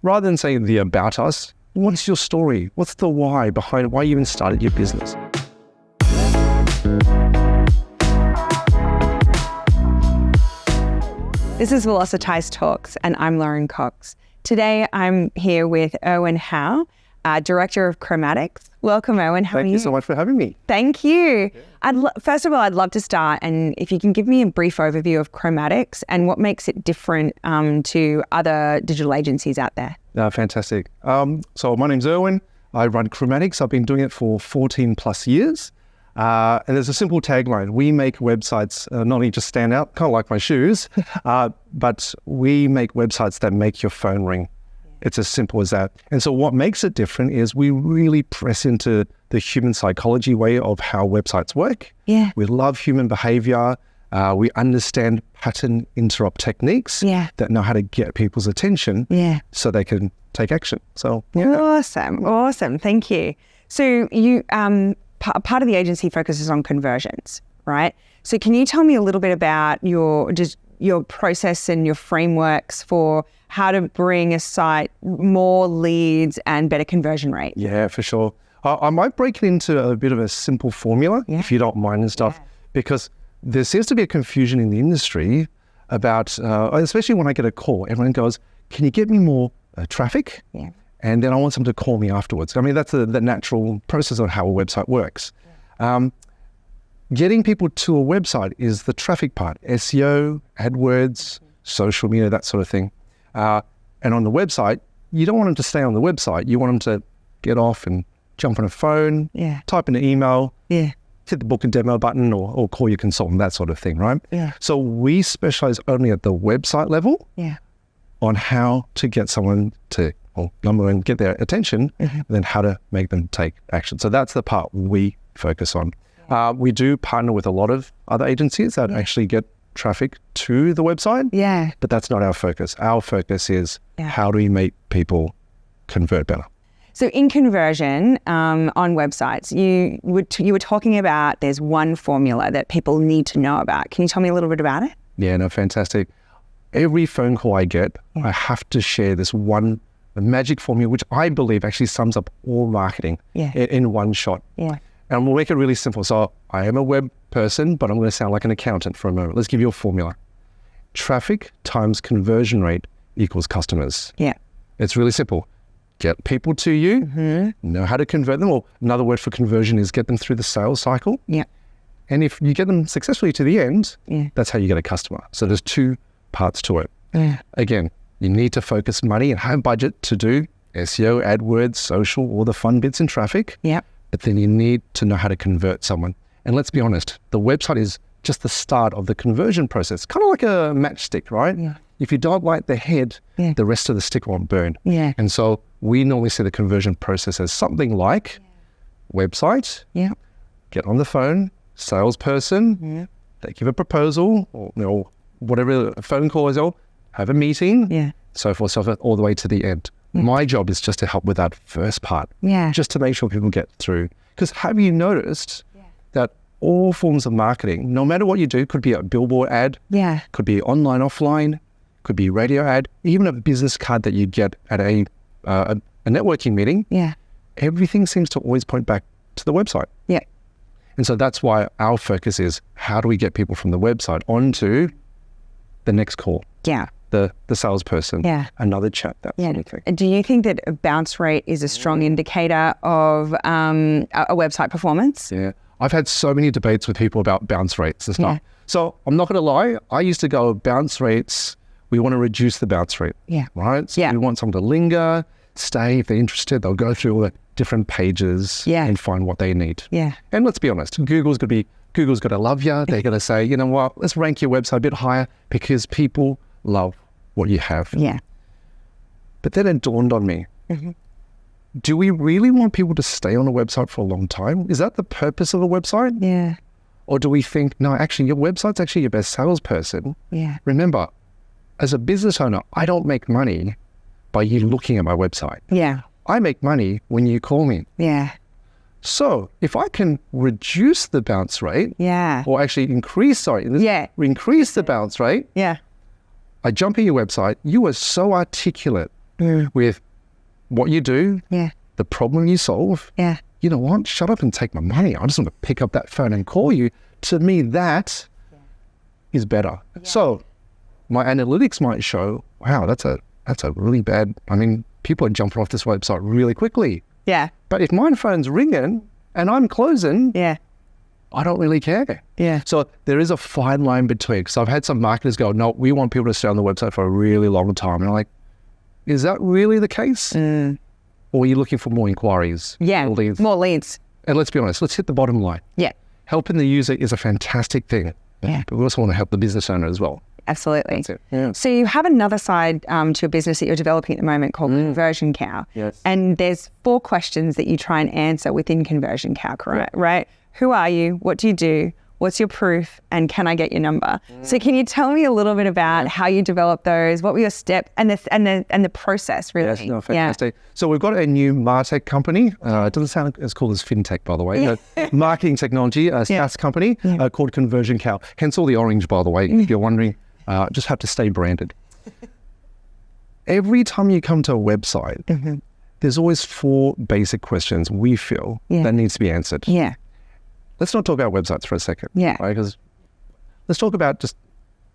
rather than saying the about us, what's your story? What's the why behind why you even started your business? This is Velocitize Talks, and I'm Lauren Cox. Today, I'm here with Irwin Hau, Director of Chromatix. Welcome, Irwin. How are you? Thank you so much for having me. Thank you. Yeah. First of all, I'd love to start, and if you can give me a brief overview of Chromatix and what makes it different to other digital agencies out there. Fantastic. So my name's Irwin. I run Chromatix. I've been doing it for 14 plus years. And there's a simple tagline. We make websites not only just stand out, kind of like my shoes, but we make websites that make your phone ring. It's as simple as that. And so what makes it different is we really press into the human psychology way of how websites work. Yeah. We love human behavior. We understand pattern interrupt techniques that know how to get people's attention so they can take action. So Awesome. Thank you. So you part of the agency focuses on conversions, right? So can you tell me a little bit about your process and your frameworks for how to bring a site more leads and better conversion rate? Yeah, for sure. I might break it into a bit of a simple formula, if you don't mind and stuff, because there seems to be a confusion in the industry about, especially when I get a call, everyone goes, can you get me more traffic? Yeah. And then I want someone to call me afterwards. I mean, that's the natural process of how a website works. Yeah. Getting people to a website is the traffic part, SEO, AdWords, social media, that sort of thing. And on the website, you don't want them to stay on the website. You want them to get off and jump on a phone, type in an email, hit the book and demo button or call your consultant, that sort of thing, right? Yeah. So we specialize only at the website level on how to get someone to, number one, get their attention, and then how to make them take action. So that's the part we focus on. We do partner with a lot of other agencies that actually get traffic to the website, but that's not our focus. Our focus is how do we make people convert better? So in conversion on websites, you were talking about there's one formula that people need to know about. Can you tell me a little bit about it? Yeah, no, fantastic. Every phone call I get, I have to share this one magic formula, which I believe actually sums up all marketing in one shot. Yeah. And we'll make it really simple. So I am a web person, but I'm going to sound like an accountant for a moment. Let's give you a formula. Traffic times conversion rate equals customers. Yeah. It's really simple. Get people to you, know how to convert them. Or another word for conversion is get them through the sales cycle. Yeah. And if you get them successfully to the end, that's how you get a customer. So there's two parts to it. Yeah. Again, you need to focus money and have budget to do SEO, AdWords, social, all the fun bits in traffic. Yeah. But then you need to know how to convert someone. And let's be honest, the website is just the start of the conversion process. Kind of like a matchstick, right? Yeah. If you don't light the head, the rest of the stick won't burn. Yeah. And so we normally see the conversion process as something like website, get on the phone, salesperson, they give a proposal or whatever a phone call is, have a meeting, so forth, all the way to the end. My job is just to help with that first part, just to make sure people get through. Because have you noticed that all forms of marketing, no matter what you do, could be a billboard ad, could be online, offline, could be radio ad, even a business card that you get at a networking meeting, everything seems to always point back to the website. Yeah. And so that's why our focus is how do we get people from the website onto the next call? Yeah. The salesperson, another chat, that sort of thing. Do you think that a bounce rate is a strong indicator of a website performance? Yeah. I've had so many debates with people about bounce rates and stuff. So I'm not going to lie. I used to go bounce rates. We want to reduce the bounce rate. Yeah. Right? So we want someone to linger, stay. If they're interested, they'll go through all the different pages and find what they need. Yeah. And let's be honest, Google's got to love you. They're going to say, you know what, let's rank your website a bit higher because people love what you have. Yeah. But then it dawned on me, do we really want people to stay on a website for a long time? Is that the purpose of a website? Yeah. Or do we think, no, actually your website's actually your best salesperson. Yeah. Remember, as a business owner, I don't make money by you looking at my website. Yeah. I make money when you call me. Yeah. So if I can reduce the bounce rate, or actually increase the bounce rate, I jump in your website, you are so articulate with what you do, the problem you solve. You know what? Shut up and take my money. I just want to pick up that phone and call you. To me, that is better. So my analytics might show, wow, that's a really bad, people are jumping off this website really quickly. But if my phone's ringing and I'm closing, I don't really care. So there is a fine line between, because I've had some marketers go, no, we want people to stay on the website for a really long time. And I'm like, is that really the case? Or are you looking for more inquiries? More leads. And let's be honest, let's hit the bottom line. Helping the user is a fantastic thing. But we also want to help the business owner as well. Absolutely. So you have another side to your business that you're developing at the moment called Conversion Cow. And there's 4 questions that you try and answer within Conversion Cow, correct? Right? Who are you? What do you do? What's your proof? And can I get your number? So can you tell me a little bit about how you developed those? What were your steps and the process, really? Yes, no, fantastic. So we've got a new MarTech company. It doesn't sound as cool as FinTech, by the way. Marketing technology, a SaaS company called Conversion Cow. Hence all the orange, by the way, if you're wondering. Just have to stay branded. Every time you come to a website, there's always 4 basic questions we feel that needs to be answered. Let's not talk about websites for a second. Right? Because let's talk about just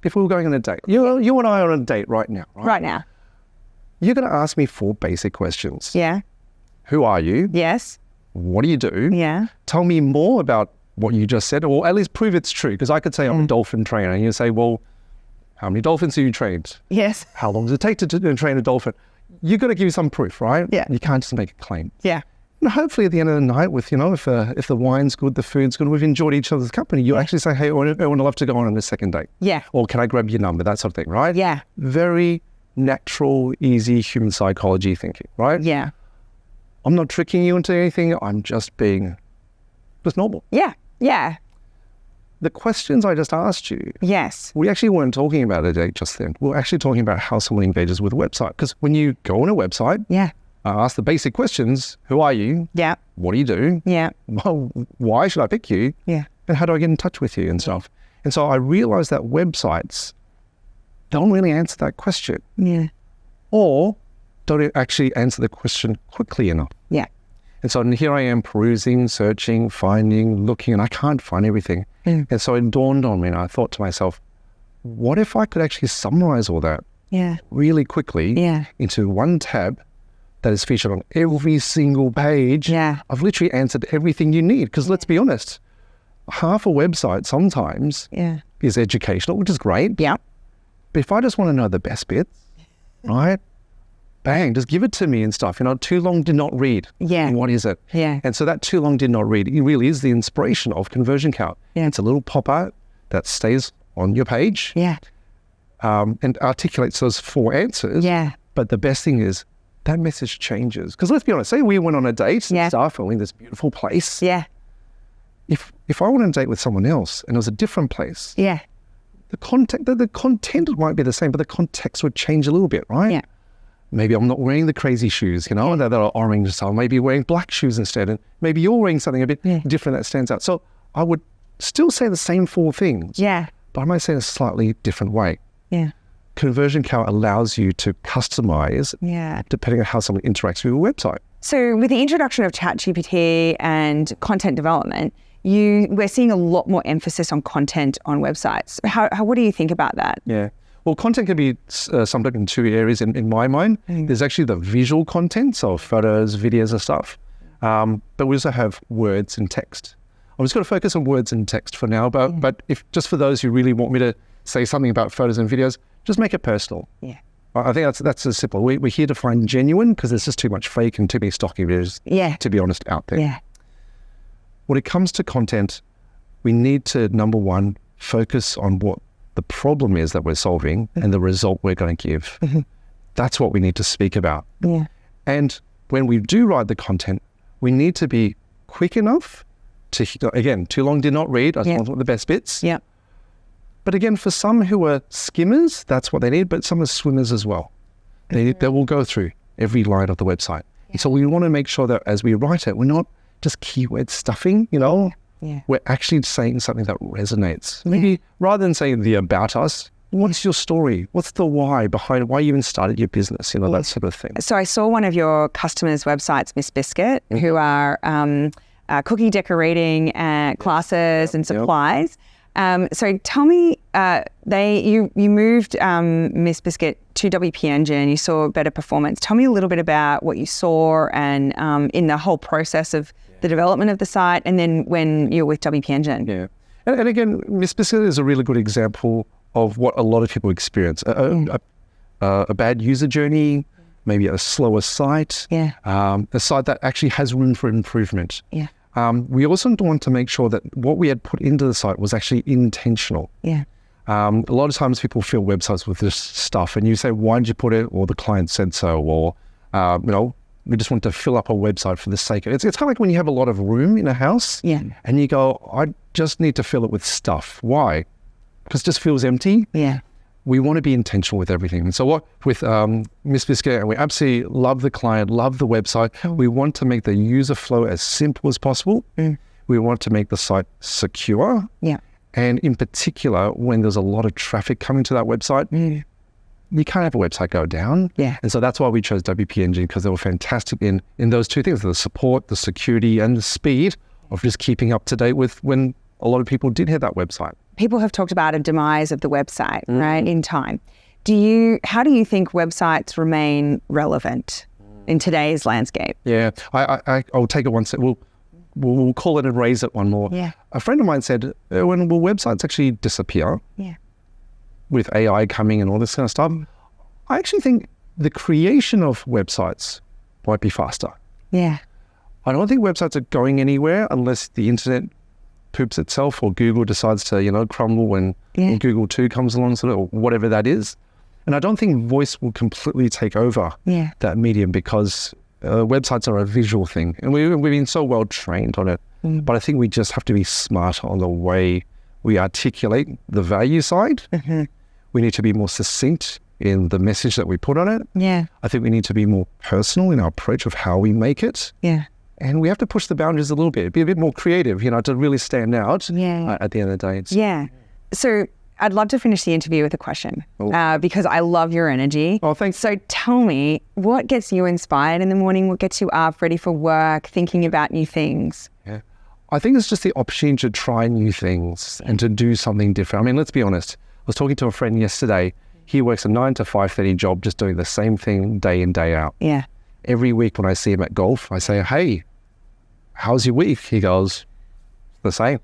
if we were going on a date. You and I are on a date right now. Right now. You're going to ask me 4 basic questions. Who are you? Yes. What do you do? Tell me more about what you just said, or at least prove it's true. Because I could say I'm a dolphin trainer, and you say, well, how many dolphins have you trained? Yes. How long does it take to train a dolphin? You've got to give some proof, right? You can't just make a claim. And hopefully at the end of the night, with if the wine's good, the food's good, we've enjoyed each other's company, you actually say, hey, I would love to go on a second date. Or can I grab your number? That sort of thing, right? Very natural, easy human psychology thinking, right? I'm not tricking you into anything. I'm just being just normal. The questions I just asked you, we actually weren't talking about a date just then. We're actually talking about how someone engages with a website. Because when you go on a website, I ask the basic questions. Who are you? What do you do? Well, why should I pick you? And how do I get in touch with you and stuff? And so I realized that websites don't really answer that question. Or don't actually answer the question quickly enough. And so here I am perusing, searching, finding, looking, and I can't find everything. And so it dawned on me, and I thought to myself, what if I could actually summarize all that really quickly into one tab that is featured on every single page? I've literally answered everything you need. Because let's be honest, half a website sometimes is educational, which is great. But if I just want to know the best bits, right? Bang, just give it to me and stuff. Too long did not read. What is it? And so that too long did not read, it really is the inspiration of Conversion Cow. It's a little pop-out that stays on your page and articulates those 4 answers. But the best thing is that message changes. Because let's be honest, say we went on a date and stuff, and we're in this beautiful place. If I went on a date with someone else and it was a different place, the content might be the same, but the context would change a little bit, right? Maybe I'm not wearing the crazy shoes, that are orange style. Maybe wearing black shoes instead. And maybe you're wearing something a bit different that stands out. So I would still say the same 4 things. But I might say it a slightly different way. Conversion Cow allows you to customize depending on how someone interacts with your website. So with the introduction of ChatGPT and content development, we're seeing a lot more emphasis on content on websites. What do you think about that? Well, content can be summed up in 2 areas in my mind. There's actually the visual content, so photos, videos and stuff. But we also have words and text. I'm just going to focus on words and text for now, but if just for those who really want me to say something about photos and videos, just make it personal. I think that's as simple. We're here to find genuine, because there's just too much fake and too many stock images, to be honest, out there. When it comes to content, we need to, number one, focus on what the problem is that we're solving and the result we're going to give. That's what we need to speak about. And when we do write the content, we need to be quick enough to, again, too long did not read. I want the best bits. But again, for some who are skimmers, that's what they need, but some are swimmers as well. They will go through every line of the website. And so we want to make sure that as we write it, we're not just keyword stuffing, we're actually saying something that resonates. Maybe rather than saying the about us, What's your story? What's the why behind why you even started your business? That sort of thing. So I saw one of your customers' websites, Miss Biscuit, who are cookie decorating classes and supplies. So tell me, you moved Miss Biscuit to WP Engine. You saw better performance. Tell me a little bit about what you saw and in the whole process of the development of the site, and then when you're with WP Engine. Yeah, and again, Miss Biscuit is a really good example of what a lot of people experience: a bad user journey, maybe a slower site, a site that actually has room for improvement. Yeah. We also want to make sure that what we had put into the site was actually intentional. Yeah. A lot of times people fill websites with this stuff and you say, why did you put it? Or the client said so, or, we just want to fill up a website for the sake of it. It's kind of like when you have a lot of room in a house and you go, I just need to fill it with stuff. Why? Because it just feels empty. Yeah. We want to be intentional with everything. And so what with Miss Biscuit, and we absolutely love the client, love the website. We want to make the user flow as simple as possible. We want to make the site secure. Yeah. And in particular, when there's a lot of traffic coming to that website, you can't have a website go down. Yeah. And so that's why we chose WP Engine, because they were fantastic in those two things, the support, the security, and the speed of just keeping up to date with when a lot of people did hit that website. People have talked about a demise of the website, right, in time. How do you think websites remain relevant in today's landscape? Yeah, I'll take it one step. We'll call it and raise it one more. Yeah. A friend of mine said, when will websites actually disappear? Yeah. With AI coming and all this kind of stuff, I actually think the creation of websites might be faster. Yeah. I don't think websites are going anywhere unless the internet poops itself or Google decides to, crumble when Google 2 comes along, or whatever that is. And I don't think voice will completely take over that medium, because websites are a visual thing. And we've been so well trained on it. But I think we just have to be smart on the way we articulate the value side. We need to be more succinct in the message that we put on it. Yeah. I think we need to be more personal in our approach of how we make it. Yeah. And we have to push the boundaries a little bit, be a bit more creative, to really stand out at the end of the day. Yeah. So I'd love to finish the interview with a question because I love your energy. Oh, thanks. So tell me, what gets you inspired in the morning? What gets you up, ready for work, thinking about new things? Yeah. I think it's just the opportunity to try new things and to do something different. I mean, let's be honest. I was talking to a friend yesterday. He works a 9 to 5:30 job, just doing the same thing day in, day out. Yeah. Every week when I see him at golf, I say, hey, how's your week? He goes, the same.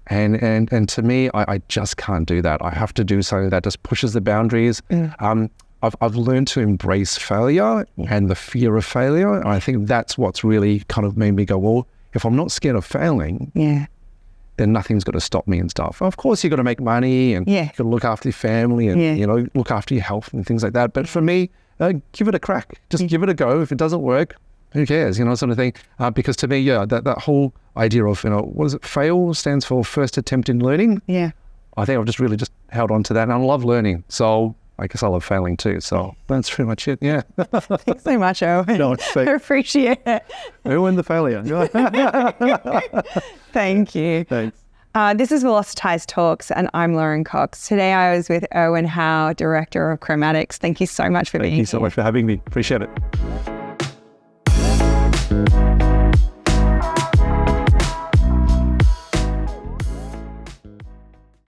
And to me, I just can't do that. I have to do something that just pushes the boundaries. I've learned to embrace failure and the fear of failure. And I think that's what's really kind of made me go, well, if I'm not scared of failing, then nothing's got to stop me and stuff. Of course, you've got to make money and you've got to look after your family and, look after your health and things like that. But for me, give it a crack. Just give it a go. If it doesn't work, who cares, sort of thing. Because to me, that whole idea of, what is it? FAIL stands for first attempt in learning. Yeah. I think I've just really just held on to that, and I love learning. So I guess I love failing too. So that's pretty much it. Yeah. Thanks so much, Irwin. No, I appreciate it. Irwin the failure. Thank you. Thanks. This is Velocitize Talks, and I'm Lauren Cox. Today I was with Irwin Hau, Director of Chromatix. Thank you so much for being here. Thank you so much for having me. Appreciate it.